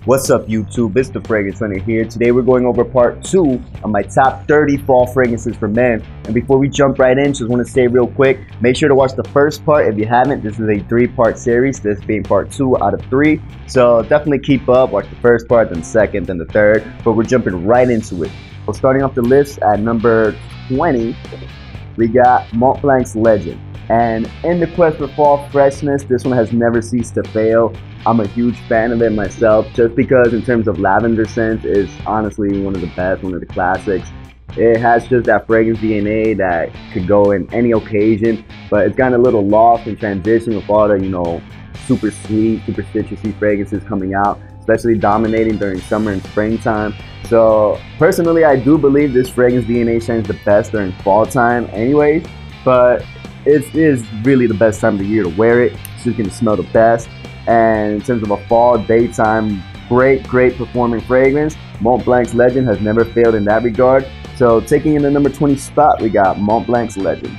What's up YouTube, it's the Fragrance Hunter here. Today we're going over part 2 of my top 30 fall fragrances for men. And before we jump right in, just want to say real quick, make sure to watch the first part if you haven't. This is a 3-part series, this being part 2 out of 3. So definitely keep up, watch the first part, then the second, then the third. But we're jumping right into it. So starting off the list at number 20, we got MONTBLANC's Legend. And in the quest for fall freshness, this one has never ceased to fail. I'm a huge fan of it myself, just because in terms of lavender scent, it's honestly one of the best, one of the classics. It has just that fragrance DNA that could go in any occasion, but it's gotten a little lost in transition with all the, super sweet, super citrusy fragrances coming out, especially dominating during summer and springtime. So personally, I do believe this fragrance DNA shines the best during fall time anyways, but it is really the best time of the year to wear it. It's just going to smell the best. And in terms of a fall, daytime, great performing fragrance, MONTBLANC's Legend has never failed in that regard. So taking in the number 20 spot, we got MONTBLANC's Legend.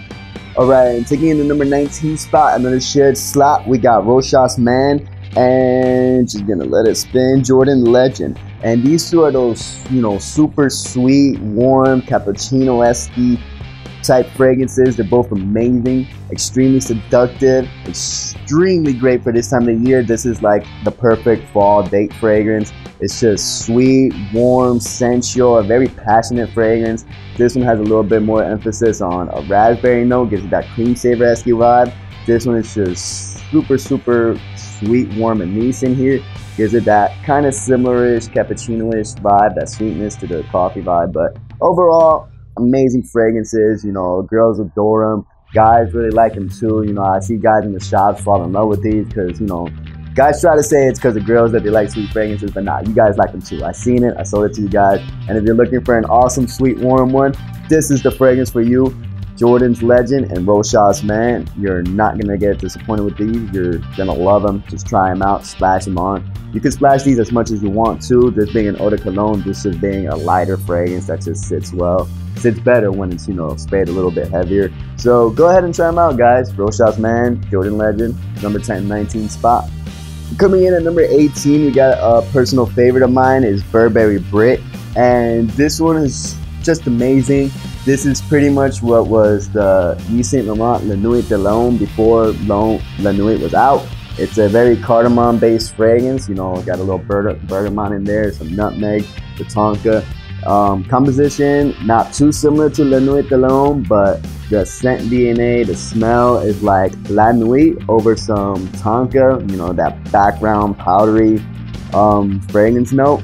Alright, and taking in the number 19 spot, another shared slot, we got Rochas Man, and just gonna let it spin, Jordan Legend. And these two are those, super sweet, warm, cappuccino-esque type fragrances. They're both amazing, extremely seductive, extremely great for this time of the year. This is like the perfect fall date fragrance. It's just sweet, warm, sensual, a very passionate fragrance. This one has a little bit more emphasis on a raspberry note, gives it that cream savor-esque vibe. This one is just super sweet, warm anise in here. Gives it that kind of similar-ish, cappuccino-ish vibe, that sweetness to the coffee vibe. But overall, amazing fragrances. Girls adore them, guys really like them too. I see guys in the shops fall in love with these because guys try to say it's because of girls that they like sweet fragrances, but nah, you guys like them too. I seen it, I sold it to you guys. And if you're looking for an awesome sweet warm one, this is the fragrance for you. Jordan's Legend and Rochas Man. You're not gonna get disappointed with these. You're gonna love them. Just try them out, splash them on. You can splash these as much as you want to. This being an eau de cologne, this just being a lighter fragrance that just sits well. Sits better when it's sprayed a little bit heavier. So go ahead and try them out, guys. Rochas Man, Jordan Legend, number 10, 19 spot. Coming in at number 18, we got a personal favorite of mine, is Burberry Brit, and this one is just amazing. This is pretty much what was the Yves Saint Laurent La Nuit de l'Homme before La Nuit was out. It's a very cardamom based fragrance, got a little bergamot in there, some nutmeg, the tonka. Composition, not too similar to La Nuit de l'Homme, but the scent DNA, the smell is like La Nuit over some tonka, that background powdery fragrance note.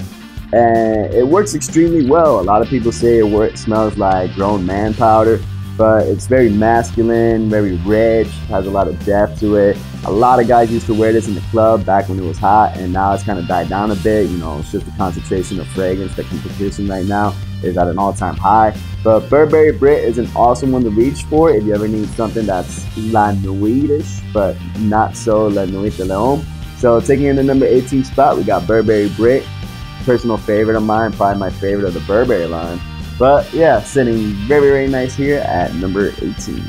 And it works extremely well. A lot of people say it smells like grown man powder, but it's very masculine, very rich, has a lot of depth to it. A lot of guys used to wear this in the club back when it was hot, and now it's kind of died down a bit. It's just the concentration of fragrance. The competition right now is at an all-time high. But Burberry Brit is an awesome one to reach for if you ever need something that's La Nuit-ish, but not so La Nuit de l'Homme. So taking in the number 18 spot, we got Burberry Brit. Personal favorite of mine, probably my favorite of the Burberry line. But yeah, sitting very nice here at number 18.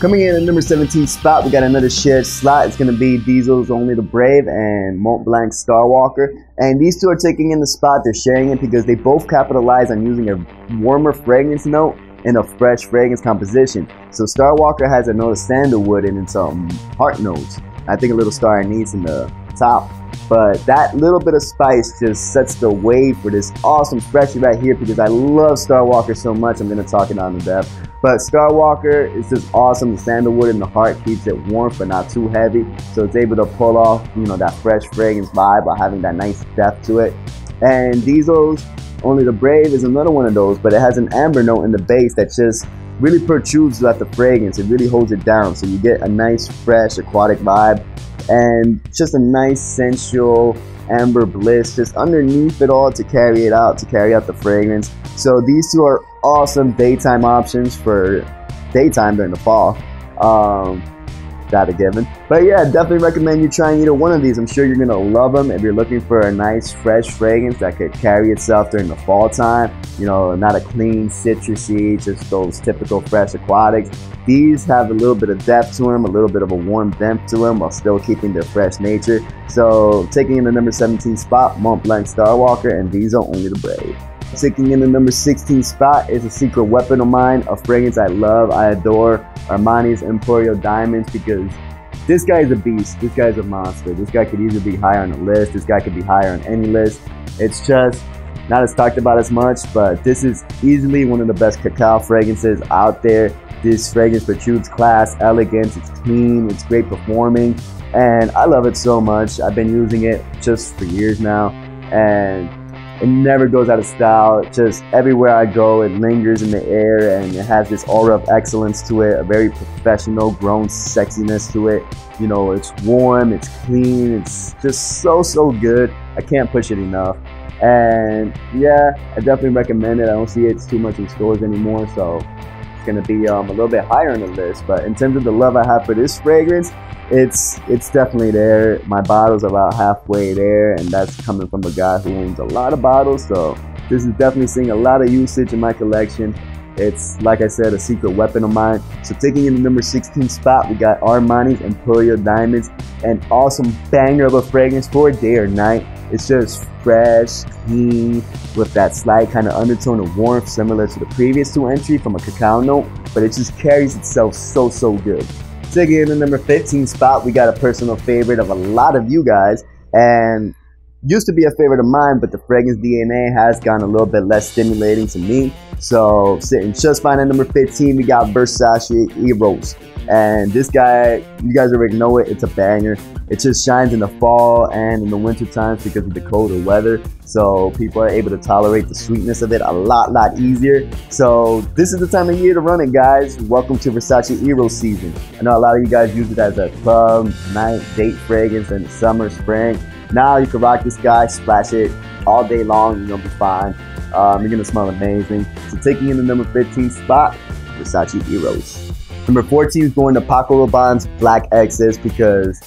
Coming in at number 17 spot, we got another shared slot. It's going to be Diesel's Only the Brave and MONTBLANC's Starwalker. And these two are taking in the spot. They're sharing it because they both capitalize on using a warmer fragrance note in a fresh fragrance composition. So Starwalker has a note of sandalwood and some heart notes. I think a little star anise in the top. But that little bit of spice just sets the way for this awesome freshie right here, because I love Starwalker so much. I'm going to talk it on to death. But Starwalker is just awesome. The sandalwood in the heart keeps it warm but not too heavy. So it's able to pull off, that fresh fragrance vibe while having that nice depth to it. And Diesel's Only the Brave is another one of those, but it has an amber note in the base that just really protrudes throughout the fragrance. It really holds it down. So you get a nice, fresh, aquatic vibe. And just a nice sensual amber bliss just underneath it all to carry it out, to carry out the fragrance. So these two are awesome daytime options for daytime during the fall. that a given. But yeah, definitely recommend you trying either one of these. I'm sure you're gonna love them if you're looking for a nice fresh fragrance that could carry itself during the fall time. You know, not a clean citrusy, just those typical fresh aquatics. These have a little bit of depth to them, a little bit of a warm depth to them while still keeping their fresh nature. So taking in the number 17 spot, MONTBLANC Starwalker, and these are only the brave. Taking in the number 16 spot is a secret weapon of mine, a fragrance I love, I adore, Armani's EMPORIO Diamonds, because this guy is a beast, this guy is a monster. This guy could easily be higher on the list, this guy could be higher on any list. It's just not as talked about as much, but this is easily one of the best cacao fragrances out there. This fragrance protrudes class, elegance, it's clean, it's great performing, and I love it so much. I've been using it just for years now, and it never goes out of style. Just everywhere I go, it lingers in the air, and it has this aura of excellence to it, a very professional, grown sexiness to it. You know, it's warm, it's clean, it's just so good. I can't push it enough. And yeah, I definitely recommend it. I don't see it too much in stores anymore, so it's gonna be a little bit higher on the list. But in terms of the love I have for this fragrance, it's definitely there. My bottle's about halfway there, and that's coming from a guy who owns a lot of bottles, so this is definitely seeing a lot of usage in my collection. It's, like I said, a secret weapon of mine. So taking in the number 16 spot, we got Armani's EMPORIO Diamonds, an awesome banger of a fragrance for day or night. It's just fresh, clean, with that slight kind of undertone of warmth similar to the previous two entry from a cacao note, but it just carries itself so good. Taking in the number 15 spot, we got a personal favorite of a lot of you guys, and used to be a favorite of mine, but the fragrance DNA has gone a little bit less stimulating to me. So sitting just fine at number 15, we got Versace Eros. And this guy, you guys already know it, it's a banger. It just shines in the fall and in the winter times because of the colder weather. So people are able to tolerate the sweetness of it a lot easier. So this is the time of year to run it, guys. Welcome to Versace Eros season. I know a lot of you guys use it as a club, night, date fragrance in the summer, spring. Now you can rock this guy, splash it all day long, you're gonna be fine. You're gonna smell amazing. So taking in the number 15 spot, Versace Eros. Number 14 is going to PACO Rabanne's Black Excess, because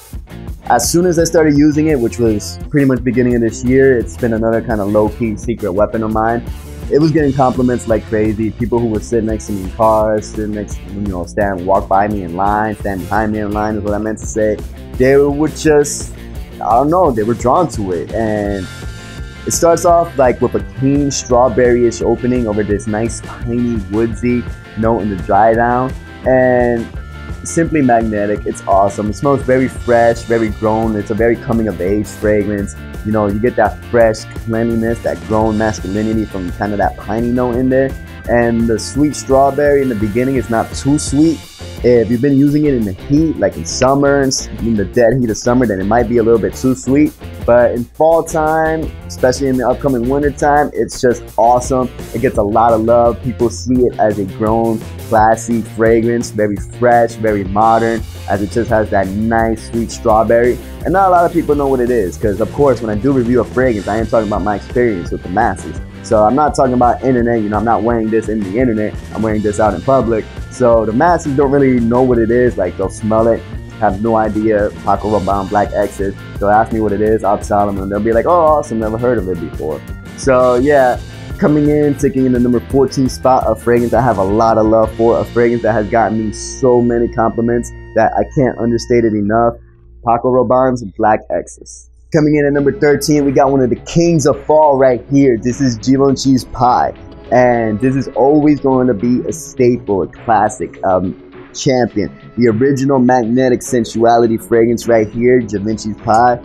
as soon as I started using it, which was pretty much beginning of this year, it's been another kind of low-key secret weapon of mine. It was getting compliments like crazy. People who would sit next to me in cars, sit next, walk by me in line, stand behind me in line is what I meant to say. They would just, I don't know, they were drawn to it. And it starts off like with a clean strawberry-ish opening over this nice piney woodsy note in the dry down, and simply magnetic. It's awesome. It smells very fresh, very grown. It's a very coming of age fragrance. You know, you get that fresh cleanliness, that grown masculinity from kind of that piney note in there, and the sweet strawberry in the beginning is not too sweet. If you've been using it in the heat, like in summer, in the dead heat of summer, then it might be a little bit too sweet. But in fall time, especially in the upcoming winter time, it's just awesome. It gets a lot of love. People see it as a grown, classy fragrance, very fresh, very modern, as it just has that nice, sweet strawberry. And not a lot of people know what it is, because of course, when I do review a fragrance, I am talking about my experience with the masses. So I'm not talking about internet, I'm not wearing this in the internet, I'm wearing this out in public. So the masses don't really know what it is, like they'll smell it, have no idea, PACO Rabanne Black Excess. They'll ask me what it is, I'll tell them, and they'll be like, oh, awesome, never heard of it before. So yeah, coming in, taking in the number 14 spot, a fragrance I have a lot of love for, a fragrance that has gotten me so many compliments that I can't understate it enough, PACO Rabanne's Black Excess. Coming in at number 13, we got one of the kings of fall right here. This is Givenchy's Pie. And this is always going to be a staple, a classic, champion. The original magnetic sensuality fragrance right here, Givenchy's Pie.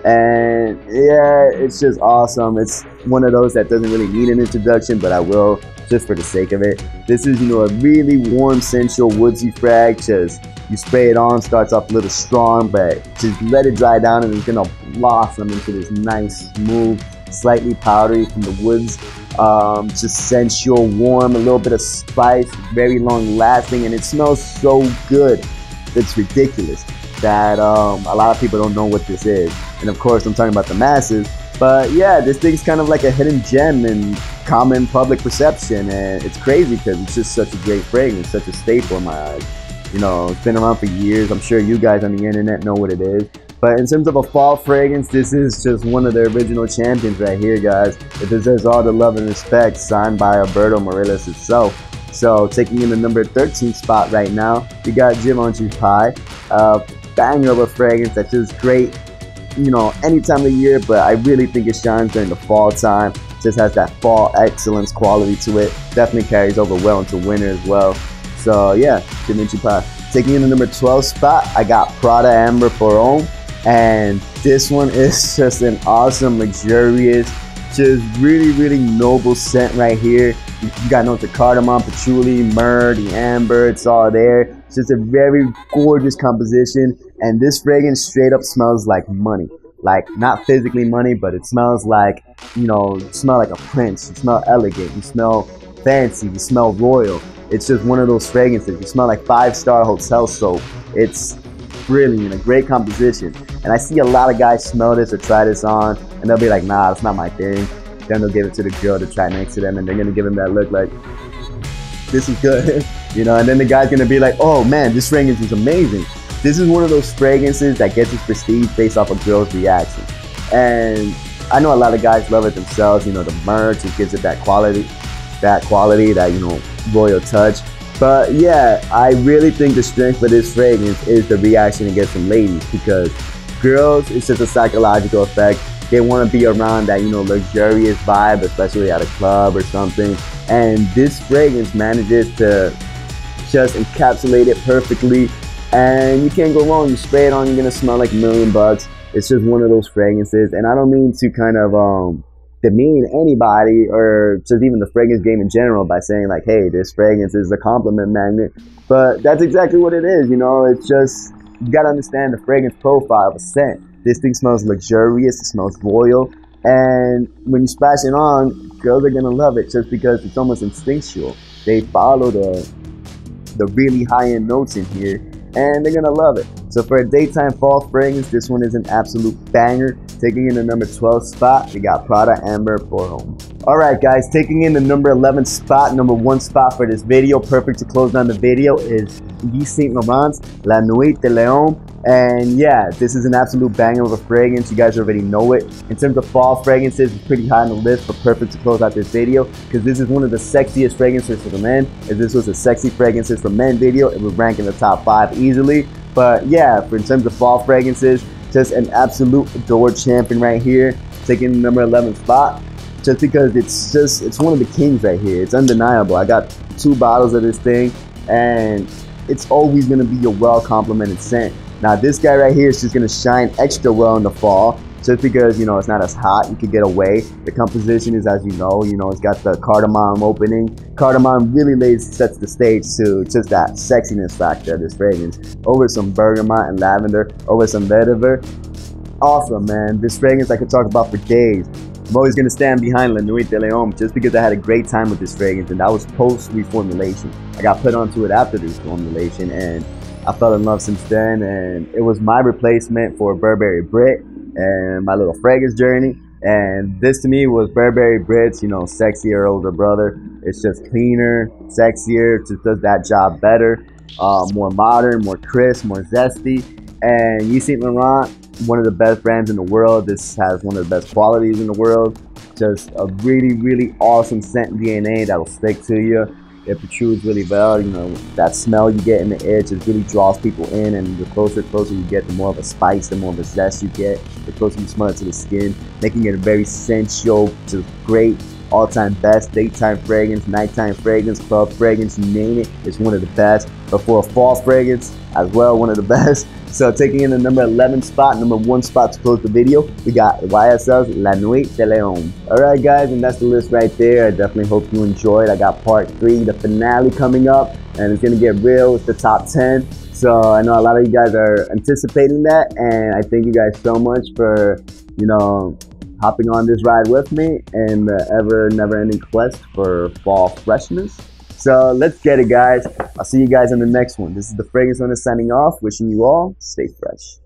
And yeah, it's just awesome. It's one of those that doesn't really need an introduction, but I will just for the sake of it. This is, a really warm, sensual, woodsy frag. Just you spray it on, starts off a little strong, but just let it dry down and it's gonna blossom into this nice, smooth, slightly powdery from the woods. Just sensual, warm, a little bit of spice, very long lasting, and it smells so good. It's ridiculous that a lot of people don't know what this is. And of course, I'm talking about the masses. But yeah, this thing's kind of like a hidden gem in common public perception, and it's crazy because it's just such a great fragrance, such a staple in my eyes. You know, it's been around for years. I'm sure you guys on the internet know what it is. But in terms of a fall fragrance, this is just one of the original champions right here, guys. It deserves all the love and respect, signed by Alberto Morelos itself. So taking in the number 13 spot right now, we got Givenchy Pie. Banger of a fragrance that's just great, you know, any time of year, but I really think it shines during the fall time. Just has that fall excellence quality to it. Definitely carries over well into winter as well. So yeah, Givenchy Pie. Taking in the number 12 spot, I got Prada Amber for Homme. And this one is just an awesome, luxurious, just really noble scent right here. You got notes of cardamom, patchouli, myrrh, the amber, it's all there. It's just a very gorgeous composition. And this fragrance straight up smells like money. Like, not physically money, but it smells like, you know, you smell like a prince. You smell elegant. You smell fancy. You smell royal. It's just one of those fragrances. You smell like 5-star hotel soap. It's brilliant, a great composition. And I see a lot of guys smell this or try this on, and they'll be like, nah, it's not my thing. Then they'll give it to the girl to try next to them, and they're gonna give them that look like, this is good. You know, and then the guy's gonna be like, oh man, this fragrance is amazing. This is one of those fragrances that gets its prestige based off a girl's reaction. And I know a lot of guys love it themselves. You know, the myrrh just gives it that quality, that, you know, royal touch. But yeah, I really think the strength of this fragrance is the reaction it gets from ladies, because girls, it's just a psychological effect. They want to be around that, you know, luxurious vibe, especially at a club or something. And this fragrance manages to just encapsulate it perfectly. And you can't go wrong. You spray it on, you're gonna smell like $1,000,000. It's just one of those fragrances. And I don't mean to kind of demean anybody or just even the fragrance game in general by saying like, hey, this fragrance is a compliment magnet. But that's exactly what it is. You know, it's just, you gotta understand the fragrance profile of a scent. This thing smells luxurious, it smells royal, and when you splash it on, girls are gonna love it just because it's almost instinctual. They follow the really high-end notes in here, and they're gonna love it. So for a daytime fall fragrance, this one is an absolute banger. Taking in the number 12 spot, we got Prada Amber for Homme. Alright guys, taking in the number 11 spot, number 1 spot for this video, perfect to close down the video, is Yves Saint Laurent's La Nuit de L'Homme. And yeah, this is an absolute banger of a fragrance. You guys already know it. In terms of fall fragrances, it's pretty high on the list, but perfect to close out this video because this is one of the sexiest fragrances for the men. If this was a sexy fragrances for men video, it would rank in the top 5 easily. But yeah, in terms of fall fragrances, just an absolute adored champion right here, taking the number 11 spot. Just because it's one of the kings right here. It's undeniable. I got 2 bottles of this thing, and it's always gonna be a well complimented scent. Now this guy right here is just gonna shine extra well in the fall, just because, you know, it's not as hot, you can get away. The composition is, as you know, it's got the cardamom opening. Cardamom really sets the stage to just that sexiness factor of this fragrance. Over some bergamot and lavender, over some vetiver. Awesome, man. This fragrance I could talk about for days. I'm always gonna stand behind La Nuit de L'Homme just because I had a great time with this fragrance, and that was post reformulation. I got put onto it after the reformulation, and I fell in love since then, and it was my replacement for Burberry Brit and my little fragrance journey. And this to me was Burberry Brit's, you know, sexier older brother. It's just cleaner, sexier, just does that job better, more modern, more crisp, more zesty. And Yves Saint Laurent, one of the best brands in the world. This has one of the best qualities in the world. Just a really awesome scent DNA that'll stick to you. It protrudes really well. You know, that smell you get in the air just really draws people in, and the closer you get, the more of a spice, the more of a zest you get, the closer you smell it to the skin, making it a very sensual, just great, all-time best daytime fragrance, nighttime fragrance, club fragrance, you name it, it's one of the best. But for a fall fragrance as well, one of the best. So taking in the number 11 spot, number 1 spot to close the video, we got YSL's La Nuit de L'Homme. Alright guys, and that's the list right there. I definitely hope you enjoyed. I got part 3, the finale coming up, and it's gonna get real. It's the top 10. So I know a lot of you guys are anticipating that, and I thank you guys so much for, you know, hopping on this ride with me and the ever never-ending quest for fall freshness. So let's get it, guys. I'll see you guys in the next one. This is the Fragrance Hunter signing off, wishing you all stay fresh.